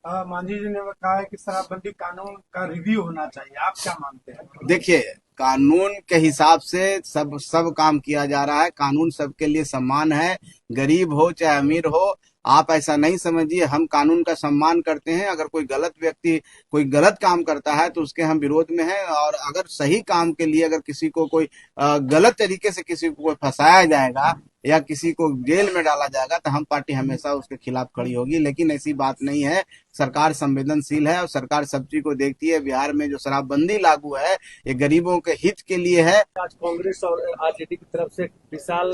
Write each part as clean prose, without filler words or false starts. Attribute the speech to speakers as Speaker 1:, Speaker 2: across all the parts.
Speaker 1: मांझी जी ने कहा है कि शराबबंदी कानून का रिव्यू होना चाहिए। आप क्या मानते हैं?
Speaker 2: देखिए, कानून के हिसाब से सब सब काम किया जा रहा है। कानून सबके लिए समान है, गरीब हो चाहे अमीर हो। आप ऐसा नहीं समझिए, हम कानून का सम्मान करते हैं। अगर कोई गलत व्यक्ति कोई गलत काम करता है तो उसके हम विरोध में हैं, और अगर सही काम के लिए अगर किसी को कोई गलत तरीके से किसी को कोई फंसाया जाएगा या किसी को जेल में डाला जाएगा तो हम पार्टी हमेशा उसके खिलाफ खड़ी होगी। लेकिन ऐसी बात नहीं है। सरकार संवेदनशील है और सरकार सब चीज को देखती है। बिहार में जो शराबबंदी लागू है, ये गरीबों के हित के लिए है।
Speaker 3: आज कांग्रेस और आरजेडी की तरफ से विशाल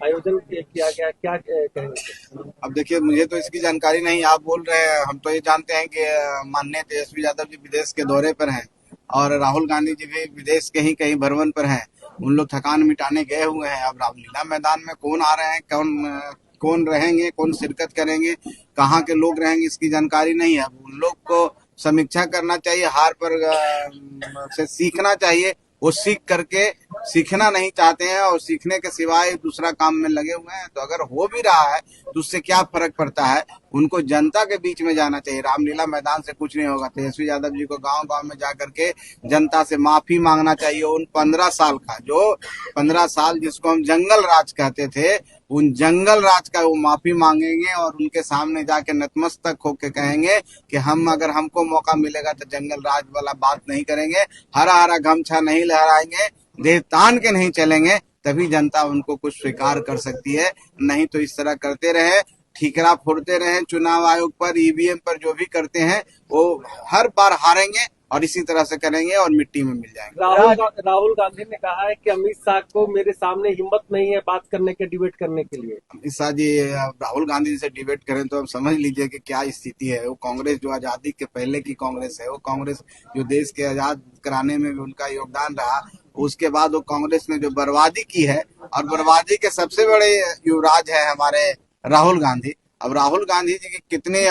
Speaker 3: आयोजन किया गया, क्या कहेंगे?
Speaker 2: अब देखिए, मुझे तो इसकी जानकारी नहीं। आप बोल रहे हैं, हम तो ये जानते हैं कि माननीय तेजस्वी यादव जी विदेश के दौरे पर हैं और राहुल गांधी जी भी विदेश के ही कहीं भ्रमण पर हैं। उन लोग थकान मिटाने गए हुए हैं। अब रामलीला मैदान में कौन आ रहे हैं, कौन रहेंगे, कौन शिरकत करेंगे, कहाँ के लोग रहेंगे, इसकी जानकारी नहीं है। अब उन लोग को समीक्षा करना चाहिए, हार पर से सीखना चाहिए। वो सीख करके सीखना नहीं चाहते हैं और सीखने के सिवाय दूसरा काम में लगे हुए हैं। तो अगर हो भी रहा है तो उससे क्या फर्क पड़ता है। उनको जनता के बीच में जाना चाहिए। रामलीला मैदान से कुछ नहीं होगा। तेजस्वी यादव जी को गांव गांव में जा करके जनता से माफी मांगना चाहिए। उन 15 साल का, जो 15 साल जिसको हम जंगल राज कहते थे, उन जंगल राज का वो माफी मांगेंगे और उनके सामने जाके नतमस्तक होके कहेंगे कि हम, अगर हमको मौका मिलेगा तो जंगल राज वाला बात नहीं करेंगे, हरा हरा गमछा नहीं लहराएंगे, देह तान के नहीं चलेंगे। तभी जनता उनको कुछ स्वीकार कर सकती है। नहीं तो इस तरह करते रहे, ठीकरा फोड़ते रहे चुनाव आयोग पर, ईवीएम पर, जो भी करते हैं वो हर बार हारेंगे और इसी तरह से करेंगे और मिट्टी में मिल जाएंगे।
Speaker 3: राहुल गांधी ने कहा है कि अमित शाह को मेरे सामने हिम्मत नहीं है बात करने के, डिबेट करने के लिए।
Speaker 2: अमित शाह जी राहुल गांधी जी से डिबेट करें तो अब समझ लीजिए कि क्या स्थिति है। वो कांग्रेस जो आजादी के पहले की कांग्रेस है, वो कांग्रेस जो देश के आजाद कराने में भी उनका योगदान रहा, उसके बाद वो कांग्रेस ने जो बर्बादी की है, और बर्बादी के सबसे बड़े युवराज है हमारे राहुल गांधी। अब राहुल गांधी जी की कितने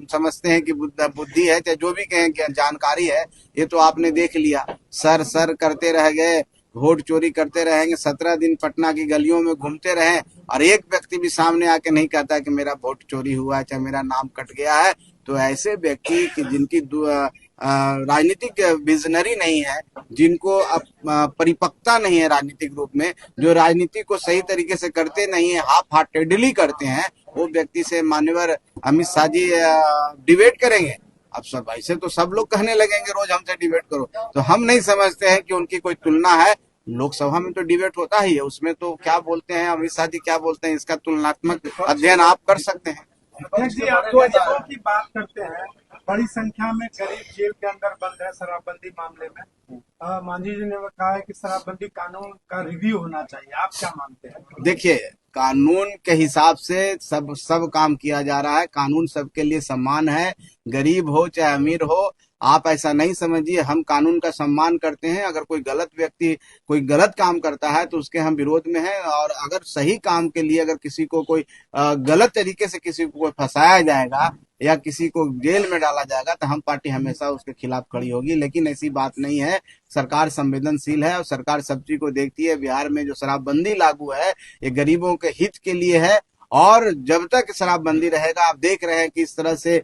Speaker 2: समझते हैं कि बुद्धि है, चाहे जो भी कहें कि जानकारी है, ये तो आपने देख लिया। सर सर करते रह गए, वोट चोरी करते रहेंगे, 17 दिन पटना की गलियों में घूमते रहे और एक व्यक्ति भी सामने आके नहीं कहता कि मेरा वोट चोरी हुआ है, चाहे मेरा नाम कट गया है। तो ऐसे व्यक्ति की जिनकी राजनीतिक विजनरी नहीं है, जिनको परिपक्वता नहीं है राजनीतिक रूप में, जो राजनीति को सही तरीके से करते नहीं है, हाफ हार्टेडली करते हैं, वो व्यक्ति से मान्यवर अमित शाह जी डिबेट करेंगे। अब सब ऐसे तो सब लोग कहने लगेंगे रोज हमसे डिबेट करो। तो हम नहीं समझते हैं कि उनकी कोई तुलना है। लोकसभा में तो डिबेट होता ही है, उसमें तो क्या बोलते हैं अमित शाह जी, क्या बोलते हैं, इसका तुलनात्मक अध्ययन आप कर सकते हैं।
Speaker 1: अध्यक्ष जी, आप 2 की बात करते हैं। बड़ी संख्या में गरीब जेल के अंदर बंद है शराबबंदी मामले में। मांझी जी ने कहा है कि शराबबंदी कानून का रिव्यू होना चाहिए। आप क्या मानते हैं?
Speaker 2: देखिए, कानून के हिसाब से सब काम किया जा रहा है। कानून सबके लिए समान है, गरीब हो चाहे अमीर हो। आप ऐसा नहीं समझिए, हम कानून का सम्मान करते हैं। अगर कोई गलत व्यक्ति कोई गलत काम करता है तो उसके हम विरोध में हैं, और अगर सही काम के लिए अगर किसी को कोई गलत तरीके से किसी को कोई फंसाया जाएगा या किसी को जेल में डाला जाएगा तो हम पार्टी हमेशा उसके खिलाफ खड़ी होगी। लेकिन ऐसी बात नहीं है। सरकार संवेदनशील है और सरकार सब चीज को देखती है। बिहार में जो शराबबंदी लागू है, ये गरीबों के हित के लिए है। और जब तक शराबबंदी रहेगा, आप देख रहे हैं किस तरह से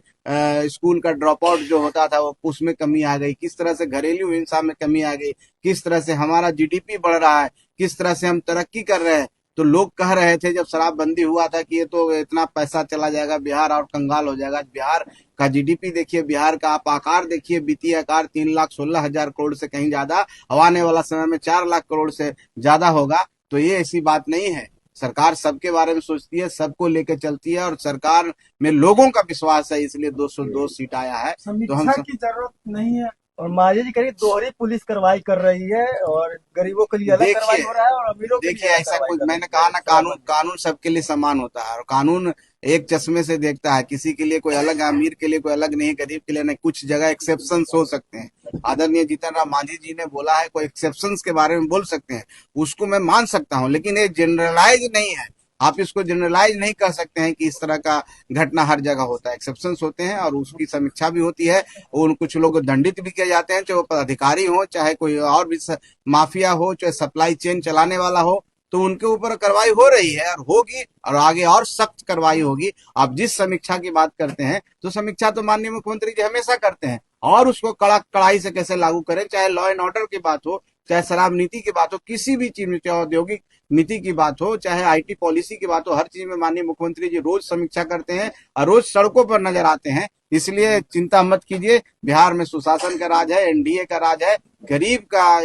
Speaker 2: स्कूल का ड्रॉप आउट जो होता था वो उसमें कमी आ गई, किस तरह से घरेलू हिंसा में कमी आ गई, किस तरह से हमारा जीडीपी बढ़ रहा है, किस तरह से हम तरक्की कर रहे हैं। तो लोग कह रहे थे जब शराबबंदी हुआ था कि ये तो इतना पैसा चला जाएगा, बिहार और कंगाल हो जाएगा। बिहार का जीडीपी देखिए, बिहार का आप आकार देखिए, वित्तीय आकार 3,16,000 करोड़ से कहीं ज्यादा, अब आने वाला समय में 4 लाख करोड़ से ज्यादा होगा। तो ये ऐसी बात नहीं है। सरकार सबके बारे में सोचती है, सबको लेकर चलती है, और सरकार में लोगों का विश्वास है, इसलिए 202 सीट आया है। तो हम
Speaker 1: समीक्षा की जरूरत नहीं है।
Speaker 3: और मांझी जी करीब दोहरी पुलिस कार्रवाई कर रही है, और गरीबों के लिए अलग कार्रवाई हो रहा है और अमीरों के लिए
Speaker 2: देखिए,
Speaker 3: अलग
Speaker 2: ऐसा
Speaker 3: कार्रवाई
Speaker 2: कुछ,
Speaker 3: कर रही
Speaker 2: मैंने
Speaker 3: है।
Speaker 2: कहा ना, कानून कानून सबके लिए समान होता है, और कानून एक चश्मे से देखता है। किसी के लिए कोई अलग, अमीर के लिए कोई अलग नहीं, गरीब के लिए नहीं। कुछ जगह एक्सेप्शन हो सकते हैं। आदरणीय जीतन राम मांझी जी ने बोला है, कोई एक्सेप्शन के बारे में बोल सकते हैं, उसको मैं मान सकता हूं। लेकिन ये जनरलाइज नहीं है। आप इसको जनरलाइज नहीं कर सकते हैं कि इस तरह का घटना हर जगह होता है। एक्सेप्शंस होते हैं और उसकी समीक्षा भी होती है। और कुछ लोग दंडित भी किए जाते हैं, चाहे वो पदाधिकारी हो, चाहे कोई और भी माफिया हो, चाहे सप्लाई चेन चलाने वाला हो। तो उनके ऊपर कार्रवाई हो रही है और होगी, और आगे और सख्त कार्रवाई होगी। आप जिस समीक्षा की बात करते हैं, तो समीक्षा तो माननीय मुख्यमंत्री जी हमेशा करते हैं, और उसको कड़ाई से कैसे लागू करें, चाहे लॉ एंड ऑर्डर की बात हो, चाहे शराब नीति की बात हो, किसी भी चीज में, चाहे औद्योगिक नीति की बात हो, चाहे आईटी पॉलिसी की बात हो, हर चीज में माननीय मुख्यमंत्री जी रोज समीक्षा करते हैं और रोज सड़कों पर नजर आते हैं। इसलिए चिंता मत कीजिए, बिहार में सुशासन का राज है, एनडीए का राज है, गरीब का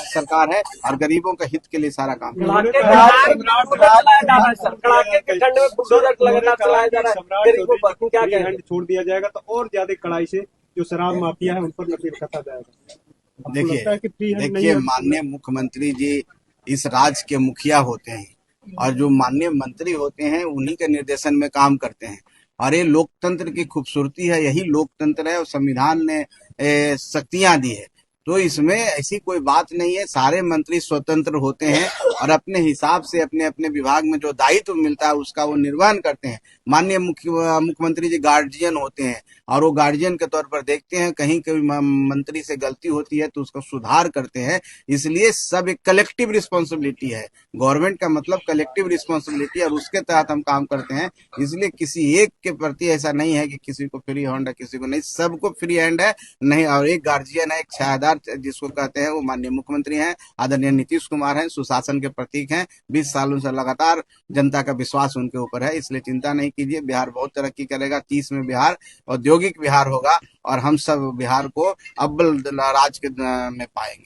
Speaker 2: सरकार है, और गरीबों का हित के लिए सारा काम कर रही है।
Speaker 3: कड़ाके के ठंड में बुलडोजर लगातार चलाया जा रहा है गरीबों पर, क्या
Speaker 4: फ्री
Speaker 3: कहें?
Speaker 4: हैंड छोड़ दिया जाएगा तो और ज्यादा कड़ाई से जो शराब माफिया है उन पर नकेल कसा जाएगा। आपको लगता है कि फ्री हैंड नहीं
Speaker 2: देखिए,
Speaker 4: है?
Speaker 2: माननीय मुख्यमंत्री जी इस राज्य के मुखिया होते हैं, और जो माननीय मंत्री होते हैं उन्हीं के निर्देशन में काम करते हैं, और ये लोकतंत्र की खूबसूरती है, यही लोकतंत्र है, और संविधान ने शक्तियां दी है। तो इसमें ऐसी कोई बात नहीं है, सारे मंत्री स्वतंत्र होते हैं और अपने हिसाब से अपने अपने विभाग में जो दायित्व मिलता है उसका वो निर्वहन करते हैं। माननीय मुख्यमंत्री जी गार्जियन होते हैं, और वो गार्जियन के तौर पर देखते हैं, कहीं कोई मंत्री से गलती होती है तो उसका सुधार करते हैं। इसलिए सब एक कलेक्टिव रिस्पॉन्सिबिलिटी है, गवर्नमेंट का मतलब कलेक्टिव रिस्पॉन्सिबिलिटी, और उसके तहत हम काम करते हैं। इसलिए किसी एक के प्रति ऐसा नहीं है कि किसी को फ्री हैंड है, किसी को नहीं, सबको फ्री हैंड है नहीं। और एक गार्जियन है, एक छायादार जिसको कहते हैं, वो माननीय मुख्यमंत्री हैं, आदरणीय नीतीश कुमार हैं, सुशासन के प्रतीक हैं। 20 सालों से लगातार जनता का विश्वास उनके ऊपर है, इसलिए चिंता नहीं कीजिए, बिहार बहुत तरक्की करेगा। 30 में बिहार औद्योगिक बिहार होगा, और हम सब बिहार को अव्वल राज्य में पाएंगे।